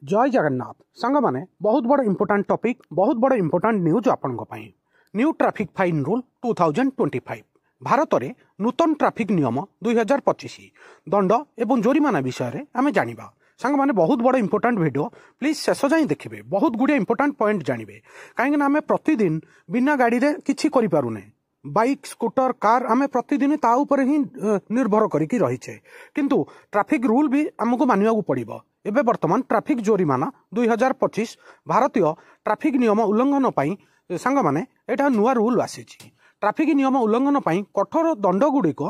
जय जगन्नाथ सांग माने बहुत बड़ इंपोर्टाट टॉपिक बहुत बड़ इंपोर्टाट न्यूज आपण new traffic fine rule 2025 Bharat में नूतन ट्रैफिक नियम 2025 दंड एवं जोरिमाना विषय में आम जाना सांग माने बहुत बड़ इंपोर्टाट वीडियो प्लीज शेष जाए देखिए बहुत गुड़े इंपोर्टाट पॉइंट जानवे कहीं आम प्रतिदिन बिना गाड़ी रे किछि करि पारुने बाइक स्कूटर कार आम प्रतिदिन ता ऊपर ही निर्भर करिकी रहिछे किंतु ट्रैफिक रूल भी आमको मानिबा पड़िबो। एबे वर्तमान ट्रैफिक जोरिमाना 2025 भारतीय ट्रैफिक नियम उल्लंघन पाई सांग माने एटा नुआ रूल आसीछि। ट्रैफिक नियम उल्लंघन पाई कठोर दंड गुड़िक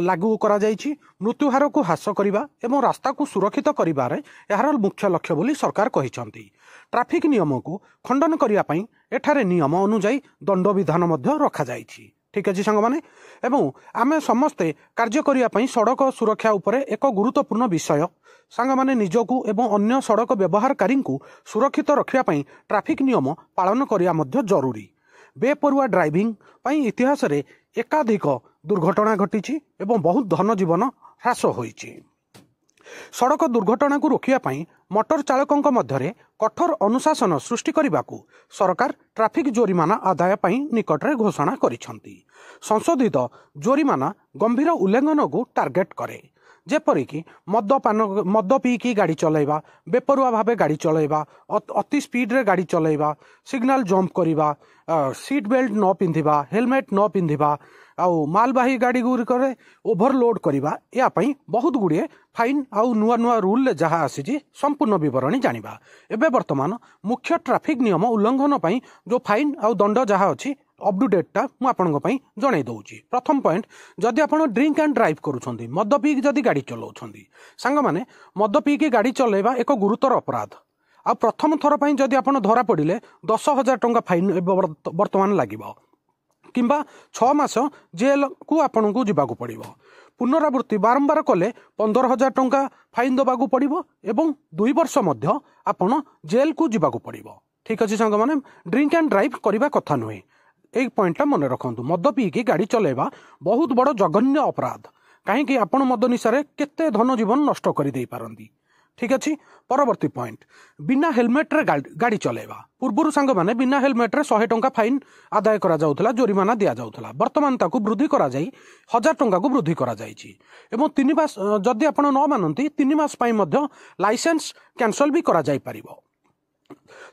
लागू करा जायछि। मृत्यु हार को ह्रास करबा एवं रास्ता को सुरक्षित करिबारे एहार मुख्य लक्ष्य बोली सरकार कहिसंती। ट्रैफिक नियम को खंडन करिया पाई एठारे नियम अनुଯାयी दंड विधान मध्य रखा जायछि। ठीक अछि सांग माने एवं आमे समस्ते कार्य करिया पाई सड़क सुरक्षा उपरे एक गुरुत्वपूर्ण विषय सांग माने निजकू एवं अन्य सड़क व्यवहारकारी को सुरक्षित रखिया पाई ट्रैफिक नियम पालन करिया मध्य जरूरी। बेपरुआ ड्राइविंग पाई इतिहास रे एकाधिक दुर्घटना घटी एवं बहुत धन जीवन ह्रास होईछि। सड़क दुर्घटना को रोकिया पाई मोटर चालकों मध्य कठोर अनुशासन सृष्टि करने को सरकार ट्रैफिक जोरिमाना आदाय पाई निकटरे घोषणा करिसंती। संशोधित जोरिमाना गंभीर उल्लंघन को टार्गेट करे जेपरिकी मद पीकी गाड़ी चलाइबा बेपरुआ भावे गाड़ी चलाइबा अति स्पीड रे गाड़ी चलाइबा सिग्नल जंप करिबा सीट बेल्ट न पिंधिबा हेलमेट न पिंधिबा आउ मालवाही गाड़ी गुड़िक ओभरलोड करवा या बहुत गुड़िए फाइन आउ नुआ नुआ रूल जहाँ आसी संपूर्ण बरणी जानिबा। एबे वर्तमान मुख्य ट्रैफिक नियम उल्लंघन पाई जो फाइन आउ दंड जहाँ अच्छी अप टू डेटा मुझे जन दूसरी। प्रथम पॉइंट जदि आप ड्रिंक एंड ड्राइव करुँच मद पीक जदि गाड़ी चलाउछंती सांग माने मद पीकी गाड़ी चलाइबा एक गुरुतर अपराध। आ प्रथम थर पर जदि आप धरा पड़े 10,000 टंका फाइन वर्तमान लगे किंबा 6 मास जेल को आपन को जीवाकू पड़िबो। पुनरावृत्ति बारंबार कले 15,000 टंका फाइन दबाकू पड़िबो एवं 2 वर्ष मध्य आपन जेल को जीवाकू पड़िबो। ठीक अछि संग माने ड्रिंक एंड ड्राइव करबा कथा नुहे। एक पॉइंट मन रखु मद पीकी गाड़ी चलाइबा बहुत बड़ जघन्य अपराध कहीं आपण मद निशारे केते धन जीवन नष्ट कर दे पारंती। ठीक अच्छे परवर्ती पॉइंट बिना हेलमेट रे गाड़ी चलाइबा पूर्व सांग माने बिना हेलमेट रे 100 टंका फाइन आदाय करा जाउथला जोरिमाना दिया जाउथला वर्तमान ताकू वृद्धि करा जाई 1000 टंका को वृद्धि करा जाइछि एवं 3 मास जदि आपण न मानंती 3 मास पई मध्य लाइसेंस कैंसल भी करा जाई परिबो।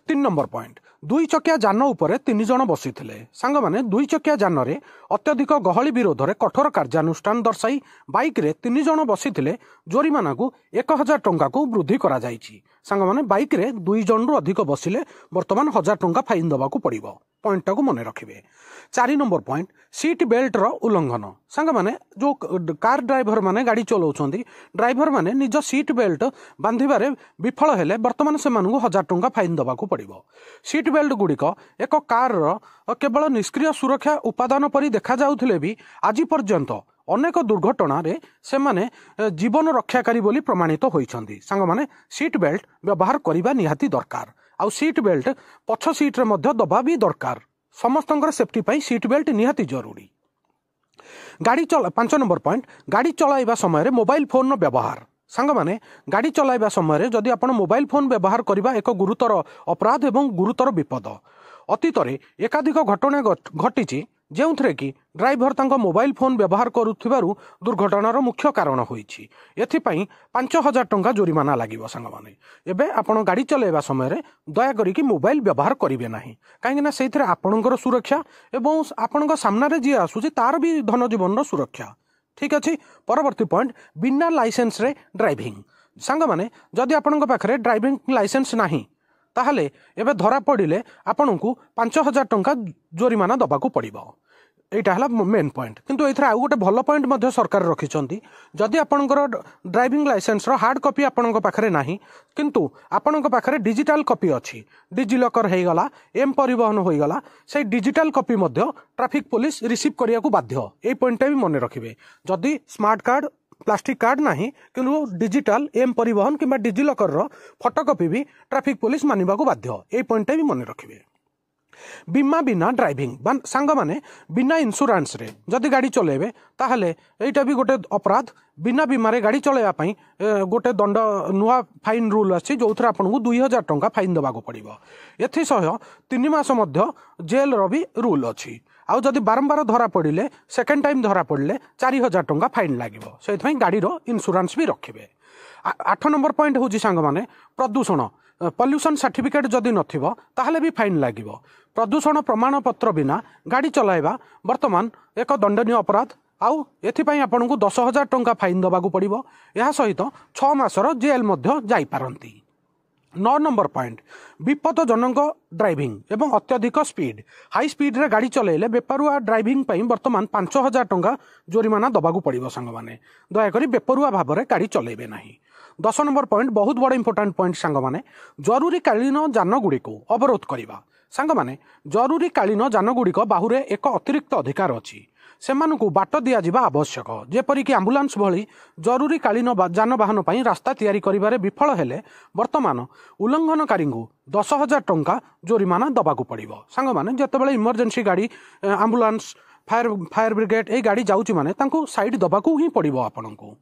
3 नंबर पॉइंट 2 चकिया जान उपरे 3 जन बसिथिले सांग माने 2 चकिया जान रे अत्यधिक गहली विरोध रे कठोर कार्यानुष्ठान दर्शाई बाइक रे 3 जन बसिथिले जोरिमाना को 1000 टंका को वृद्धि करा जाइछि। सांग माने बाइक रे 2 जन रु अधिक बसिले वर्तमान 1000 टंका फाइन दबा को पड़िबो। पॉइंट को मन रखिबे। 4 नंबर पॉइंट सीट बेल्ट रो उल्लंघन सांग माने जो कार ड्राइवर माने गाड़ी चलाउछंती ड्राइवर माने निज सीट बेल्ट बांधिबारे विफल हेले वर्तमान से मानू 1000 टंका फाइन दबा को पड़िबो। सीट बेल्ट गुड़िक एक कार केवल निष्क्रिय सुरक्षा उपादान परि देखा जाउथिले भी आज पर्यंत अनेक दुर्घटना रे से माने जीवन रक्षाकारी बोली प्रमाणित होइछंती। सांग माने सीट बेल्ट व्यवहार करिबा निहाती दरकार आउ सीट बेल्ट पछ सीट रे मध्य दबा भी दरकार समस्तंकर सेफ्टी पाई सीट बेल्ट निहाती जरूरी। गाड़ी 5 नंबर पॉइंट गाड़ी चलाइबा समय रे मोबाइल फोन नो व्यवहार सांग माने गाड़ी चलाइबा समय रे जदि आपण मोबाइल फोन व्यवहार करिबा एक गुरुतर अपराध एवं गुरुतर विपद। अतीत रे एकाधिक घटना घटिछि जेउथरे कि ड्राइवर तांको मोबाइल फोन व्यवहार करुथिबारु दुर्घटनार मुख्य कारण होईछि। एथिपाई 5,000 टंका जोरिमाना लागिबो। सांग माने एबे आपण गाड़ी चलाइबा समय रे दया करी कि मोबाइल व्यवहार करिवे नाही काहेकि ना सेथिरे आपणकर सुरक्षा एवं आपणक सामना रे जे आसुछि तार भी धन जीवन सुरक्षा। ठीक अच्छे परवर्ती पॉइंट बिना लाइसेंस रे ड्राइविंग सांग माने जदि आपणक पाखरे ड्राइविंग लाइसेंस नाही ताहले एबे धरा पड़िले आपन को 5,000 टंका जोरिमाना दबाकू पड़िबो। एटा हला मेन पॉइंट किंतु एथरा आउ गोटे भलो पॉइंट मध्य सरकार रखिसंती जदि आपणकर ड्राइविंग लाइसेंस रो हार्ड कॉपी आपणक पाखरे नाही किंतु आपणक पाखरे डिजिटल कॉपी अछि डिजी लॉकर हे गला एम परिवहन होई गला से डिजिटल कॉपी मध्य ट्रैफिक पुलिस रिसीव करिया को बाध्य। ए पॉइंट भी मन रखिबे जदि स्मार्ट कार्ड प्लास्टिक कार्ड नाही किंतु डिजिटल एम परिवहन किंबा डिजी लॉकर रो फोटोकॉपी भी ट्रैफिक पुलिस मानिबा को बाध्य। ए पॉइंट भी मन रखिबे। बीमा बिना ड्राइविंग सांग माने बिना इंश्योरेंस रे जदि गाड़ी चलेबे ताहले एटा भी गोटे अपराध बिना बीमारे गाड़ी चलाइवाई गोटे दंड नुआ फाइन रूल अच्छी जो थे आपको 2000 टंका फाइन देवाक पड़ो एसह 3 मास जेल भी रूल अच्छी आउ जदि बारंबार धरा पड़े सेकेंड टाइम धरा पड़े 4000 टंका फाइन लगे से गाड़ी इंश्योरेंस भी रखिए 8 नंबर पॉइंट हूँ सांग माने प्रदूषण पॉल्यूशन सर्टिफिकेट जदि नथिबो ताहले भी फाइन लागिबो प्रदूषण प्रमाण पत्र बिना गाड़ी चलाइबा वर्तमान एक दंडनीय अपराध आउ एथिपाई आपनको 10,000 टंका फाइन देवाक पड़ो यह सहित 6 मासर जेल मध्य जाई पारंती 9 नंबर पॉइंट विपदजनक ड्राइविंग एवं अत्यधिक स्पीड हाई स्पीड रे गाड़ी चलेले बेपरुआ ड्राइविंग पई वर्तमान 5,000 टंका जोरिमाना दबाक पड़ो सांग माने दयाकरी बेपरुआ भाव में गाड़ी चलेबे नहीं 10 नंबर पॉइंट बहुत बड़ इंपोर्टेंट पॉइंट सांग माने जरूरीकालीन जान गुड़ी को अवरोध करवा सांग माने जरूरीकालीन जान गुड़िक बाहुरे एक अतिरिक्त अधिकार अच्छी सेमानकु बाट दिया जिबा आवश्यक जेपरिक आंबुलांस भली जरूरीकालीन जानवाहन पर रास्ता तैयारी करिबारे विफल हेले वर्तमान उल्लंघनकारी 10,000 टंका जोरिमाना दबाक पड़ो सांग माने जेतेबेले इमरजेंसी गाड़ी आंबुलांस फायर ब्रिगेड ए गाड़ी जाउची माने तांको साइड दबाकू ही पड़ो आपनकु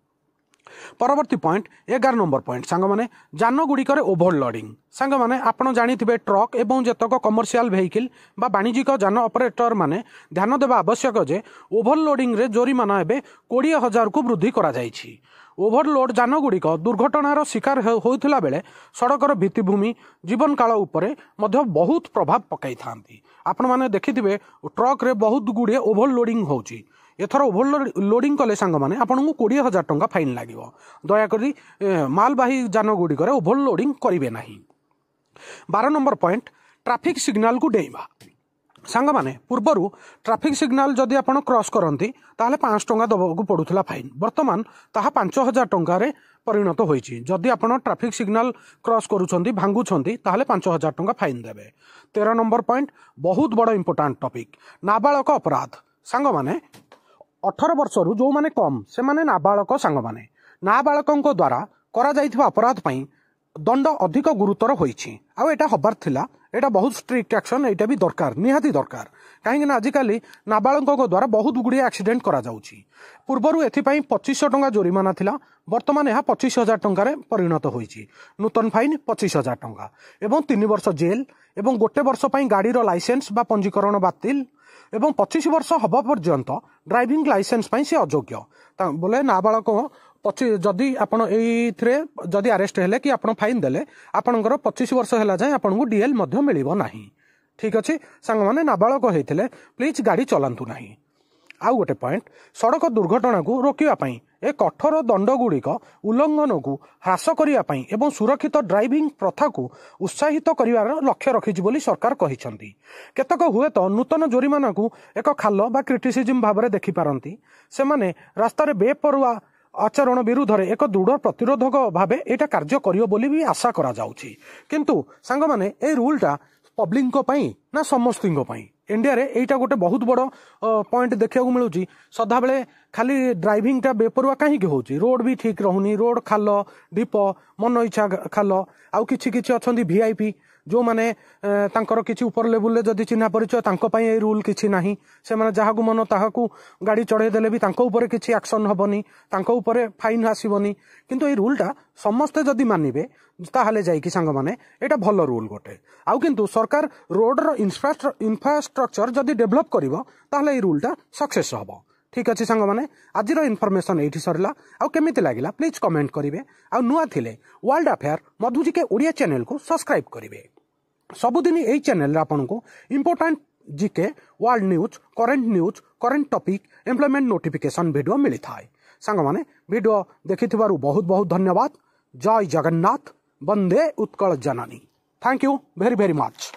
परवर्ती पॉइंट 11 नंबर पॉइंट सांग माने जान गुड़िकर ओभरलोडिंग सांग माने आपण जानिथिबे ट्रक एवं जेतक कमर्शियल वेहिकल बा वाणिज्यिक जान ऑपरेटर माने ध्यान देवा आवश्यक जे ओभरलोडिंग रे जोरिमाना एबे 20,000 को वृद्धि करा जायछि ओभरलोड जान गुड़िक दुर्घटनार शिकार होइथिला बेले सड़कर भित्तिभूमि जीवन काल उपरे मध्य बहुत प्रभाव पकाई थांती आपण माने देखिथिबे ट्रक रे बहुत गुड़िए ओभरलोडिंग होउछि एथर ओभरलोडिंग कले सांग माने आपको 20,000 टंका फाइन लगे दयाकरी मालबाही जान गुड़िक ओभरलोडिंग करेंगे ना 12 नंबर पॉइंट ट्रैफिक सिग्नल को डेइबा सांग माने पूर्वर ट्रैफिक सिग्नल जदि आप क्रॉस करती ताहले 5 टंका दबाक पड़ूला फाइन वर्तमान ताहा 5,000 टंका परिणत होइछि जदि आप ट्रैफिक सिग्नल क्रॉस करुछंती भांगुछंती ताहले 5,000 टंका फाइन देबे 13 नंबर पॉइंट बहुत बड़ इंपोर्टेंट टॉपिक नाबालक अपराध सांग माने 18 वर्ष रु जो माने कम से माने नाबालक सांग माने नाबालकों द्वारा करा जाइथिबा अपराध पई दंड अधिक गुरुतर होइछि आ एटा हबार थिला एटा बहुत स्ट्रिक्ट एक्शन एटा भी दरकार निहाती दरकार कहीं आजिकल नाबालकों द्वारा बहुत गुड़िए एक्सीडेंट करा जाउछि पूर्वरु एथिपाई 2500 टंका जोरिमाना थिला वर्तमान यह 25,000 टंका परिणत होइछि नूतन फाइन 25,000 टंका एवं 3 वर्ष जेल एवं गोटे वर्ष पई गाड़ीर लाइसेंस बा पंजीकरण बातिल एवं 25 वर्ष हवा पर्यंत ड्राइविंग लाइसेंस पई से अयोग्य बोले नाबालक जदि आपण एथरे जदि अरेस्ट हेले कि आपण फाइन देले आपणकर 25 वर्ष होला जाय आपनको डीएल मध्य मिलिबो नाही ठीक अछि सांग माने नाबालक हेतिले प्लीज गाड़ी चलांतु नाही आउ गोटे पॉइंट सड़क दुर्घटना को रोकिया पई ए कठोर दंड गुड़िक उल्लंघन को ह्रास करिया पई एवं सुरक्षित ड्राइविंग प्रथा को उत्साहित करिवार लक्ष्य रखिछि बोली सरकार कहिसंती केतक हुए तो नूतन जोरिमाना को एक खाल बा क्रिटिसिजम भाव में देखि पारंती से माने रास्ता रे बेपरुआ आचरण विरुद्ध रे एक दृढ़ प्रतिरोधक भाव एटा कार्य करियो बोली भी आशा करा जाउछि किंतु सांग माने ए रूलटा पब्लिक ना समस्त इंडिया रे एटा गोटे बहुत बड़ पॉइंट देखा मिलूँ सदा बेले खाली ड्राइविंग टा बेपरुआ कहीं होची रोड भी ठीक रहुनी रोड खाल ढीप मन इच्छा खाल आउ किछि किछि अछंती वीआईपी जो माने तांकर किछि ऊपर लेवल जदि चिन्हा परिचय तांको पई ए रूल किछि नाही से माने जहाकू मन ताहाकू गाड़ी चढ़े देले भी तांको ऊपर किछि एक्शन हबनी तांको ऊपर फाइन आसीबनी किंतु ए रूलटा समस्ते जदि मानिबे ताहले जाई कि सांग माने एटा भलो रूल गोटे आउ किंतु सरकार रोड रो इंफ्रास्ट्रक्चर जदि डेवलप करिवो ताहले ए रूलटा सक्सेस हबो ठीक अच्छे सांग माने आज इनफॉरमेशन ये सरला आउ केमिति लागिला प्लीज कमेंट करिवे आउ नुआ थिले वर्ल्ड अफेयर मधुजी के ओडिया चैनल को सब्सक्राइब करिवे सबुदिन यही चैनल आपको important GK world news current topic employment notification video मिली थाए सांग माने वीडियो देखिथिबारु बहुत बहुत धन्यवाद जय जगन्नाथ वंदे उत्कल जननी thank you very very much.